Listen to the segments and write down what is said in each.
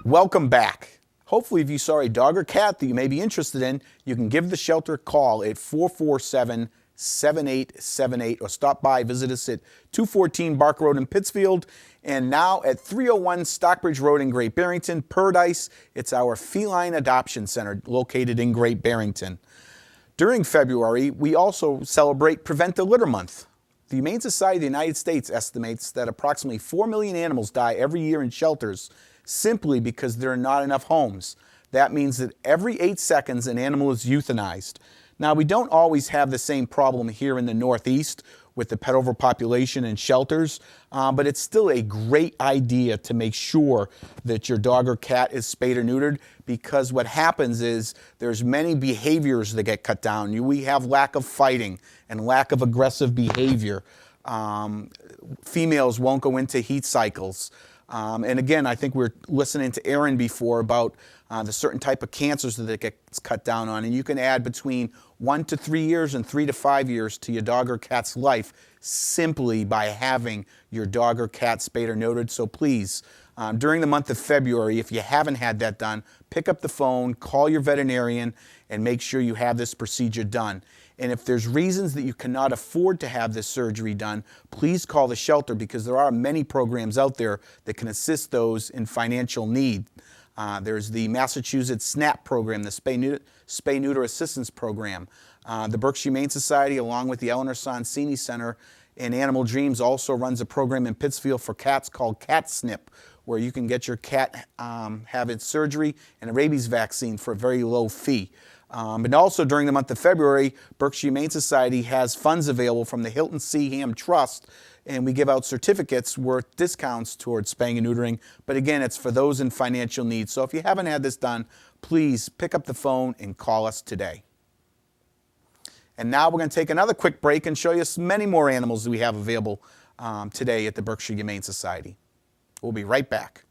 Welcome back. Hopefully, if you saw a dog or cat that you may be interested in, you can give the shelter a call at 447-7878 or stop by, visit us at 214 Barker Road in Pittsfield and now at 301 Stockbridge Road in Great Barrington, Paradise. It's our feline adoption center located in Great Barrington. During February, we also celebrate Prevent the Litter Month. The Humane Society of the United States estimates that approximately 4 million animals die every year in shelters simply because there are not enough homes. That means that every 8 seconds an animal is euthanized. Now, we don't always have the same problem here in the Northeast with the pet overpopulation in shelters, but it's still a great idea to make sure that your dog or cat is spayed or neutered, because what happens is there's many behaviors that get cut down. We have lack of fighting and lack of aggressive behavior. Females won't go into heat cycles. And again, I think we were listening to Aaron before about the certain type of cancers that it gets cut down on. And you can add between 1 to 3 years and 3 to 5 years to your dog or cat's life simply by having your dog or cat spayed or neutered. So please, during the month of February, if you haven't had that done, pick up the phone, call your veterinarian, and make sure you have this procedure done. And if there's reasons that you cannot afford to have this surgery done, please call the shelter, because there are many programs out there that can assist those in financial need. There's the Massachusetts SNAP program, the Spay Neuter Assistance Program. The Berkshire Humane Society, along with the Eleanor Sonsini Center and Animal Dreams, also runs a program in Pittsfield for cats called Cat Snip, where you can get your cat have its surgery and a rabies vaccine for a very low fee. And also during the month of February, Berkshire Humane Society has funds available from the Hilton C. Ham Trust, and we give out certificates worth discounts towards spaying and neutering. But again, it's for those in financial need. So if you haven't had this done, please pick up the phone and call us today. And now we're going to take another quick break and show you many more animals that we have available today at the Berkshire Humane Society. We'll be right back.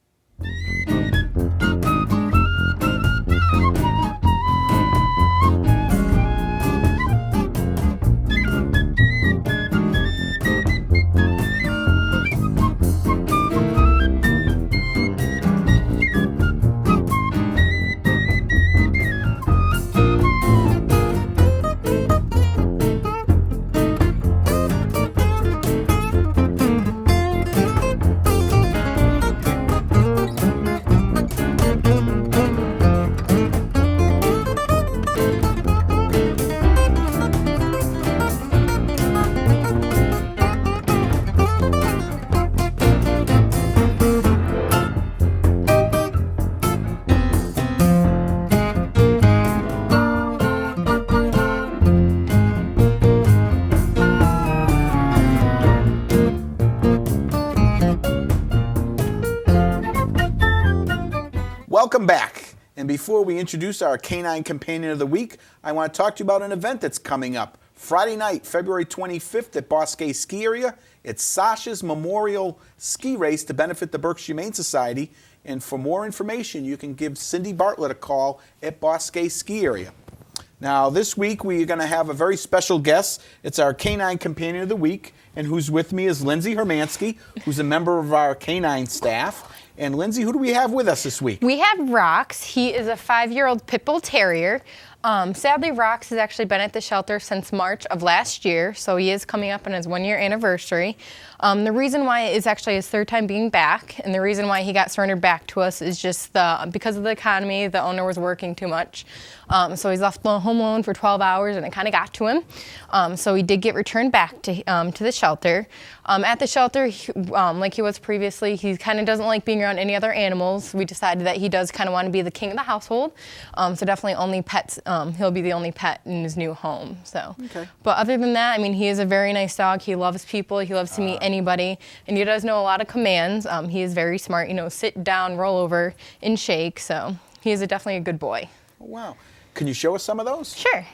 Welcome back. And before we introduce our Canine Companion of the Week, I want to talk to you about an event that's coming up. Friday night, February 25th at Bosque Ski Area. It's Sasha's Memorial Ski Race to benefit the Berkshire Humane Society. And for more information, you can give Cindy Bartlett a call at Bosque Ski Area. Now, this week we're going to have a very special guest. It's our Canine Companion of the Week. And who's with me is Lindsay Hermansky, who's a member of our canine staff. And Lindsay, who do we have with us this week? We have Rox. He is a 5-year-old pit bull terrier. Sadly, Rox has actually been at the shelter since March of last year, so he is coming up on his 1-year anniversary. The reason why it's actually his 3rd time being back, and the reason why he got surrendered back to us is just because of the economy, the owner was working too much. So he's left home alone for 12 hours, and it kind of got to him. So he did get returned back to the shelter. At the shelter, like he was previously, he kind of doesn't like being around any other animals. We decided that he does kind of want to be the king of the household. So definitely only pets. He'll be the only pet in his new home. So, okay. But other than that, I mean, he is a very nice dog. He loves people. He loves to meet anybody, and he does know a lot of commands. He is very smart. You know, sit down, roll over, and shake. So he is definitely a good boy. Oh, wow. Can you show us some of those? Sure.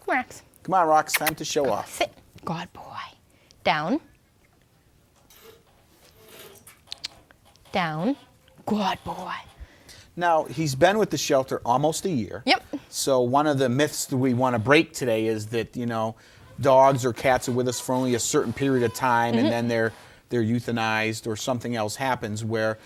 Come on, Rox. Come on, Rox. Time to show off. Sit. Good boy. Down. Down. Good boy. Now, he's been with the shelter almost a year. Yep. So one of the myths that we want to break today is that, you know, dogs or cats are with us for only a certain period of time and then they're euthanized or something else happens, where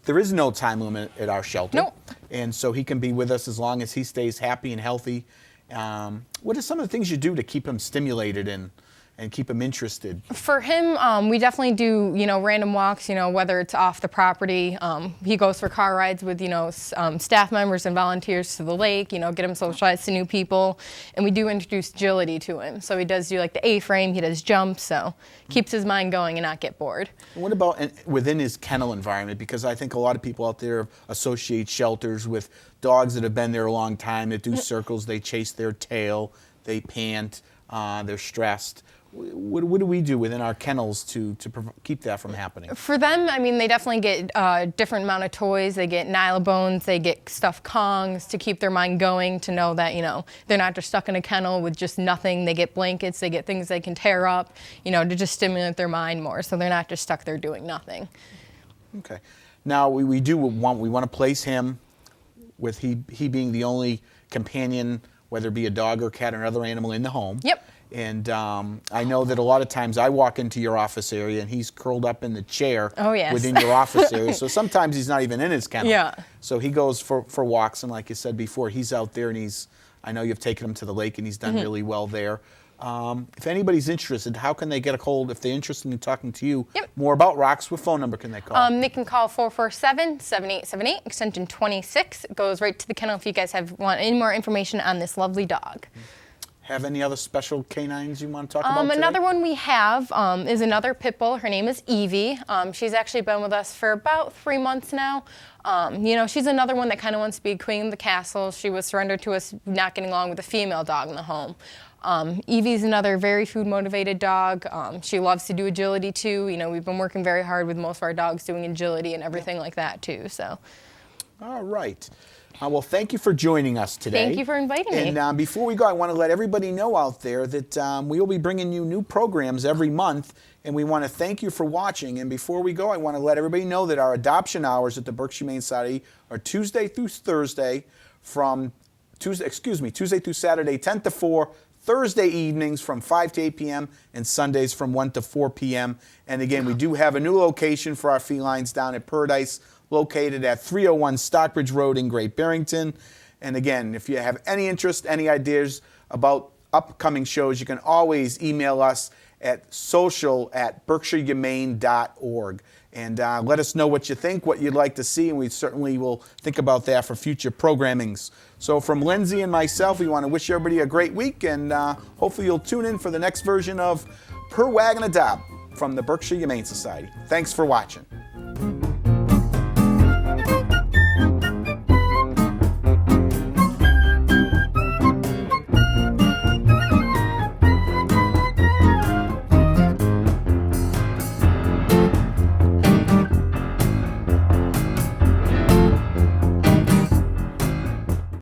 there is no time limit at our shelter. Nope. And so he can be with us as long as he stays happy and healthy. What are some of the things you do to keep him stimulated and keep him interested? For him, we definitely do, random walks, whether it's off the property. He goes for car rides with, staff members and volunteers to the lake, get him socialized to new people. And we do introduce agility to him. So he does do like the A-frame, he does jumps, so keeps his mind going and not get bored. What about within his kennel environment? Because I think a lot of people out there associate shelters with dogs that have been there a long time, that do circles, they chase their tail, they pant, they're stressed. What do we do within our kennels to keep that from happening? For them, they definitely get a different amount of toys. They get nylabones, they get stuffed Kongs to keep their mind going, to know that, they're not just stuck in a kennel with just nothing. They get blankets, they get things they can tear up, to just stimulate their mind more, so they're not just stuck there doing nothing. Okay. Now, we want to place him with he being the only companion, whether it be a dog or cat or another animal in the home. Yep. And I know that a lot of times I walk into your office area and he's curled up in the chair within your office area. So sometimes he's not even in his kennel. Yeah. So he goes for walks, and like you said before, he's out there, and I know you've taken him to the lake and he's done really well there. If anybody's interested, how can they get a hold, if they're interested in talking to you more about rocks, what phone number can they call? They can call 447-7878, extension 26. It goes right to the kennel if you guys want any more information on this lovely dog. Have any other special canines you want to talk about today? Another one we have is another pit bull. Her name is Evie. She's actually been with us for about 3 months now. She's another one that kind of wants to be queen of the castle. She was surrendered to us not getting along with a female dog in the home. Evie's another very food-motivated dog. She loves to do agility too. We've been working very hard with most of our dogs doing agility and everything like that too. So. All right. Well, thank you for joining us today. Thank you for inviting me. And before we go, I want to let everybody know out there that we will be bringing you new programs every month, and we want to thank you for watching. And before we go, I want to let everybody know that our adoption hours at the Berkshire Humane Society are Tuesday through Saturday, 10 to 4, Thursday evenings from 5 to 8 p.m., and Sundays from 1 to 4 p.m. And again, we do have a new location for our felines down at Paradise, located at 301 Stockbridge Road in Great Barrington. And again, if you have any interest, any ideas about upcoming shows, you can always email us at social@berkshirehumane.org. And let us know what you think, what you'd like to see, and we certainly will think about that for future programmings. So from Lindsay and myself, we want to wish everybody a great week, and hopefully you'll tune in for the next version of Purr Wag and Adopt from the Berkshire Humane Society. Thanks for watching.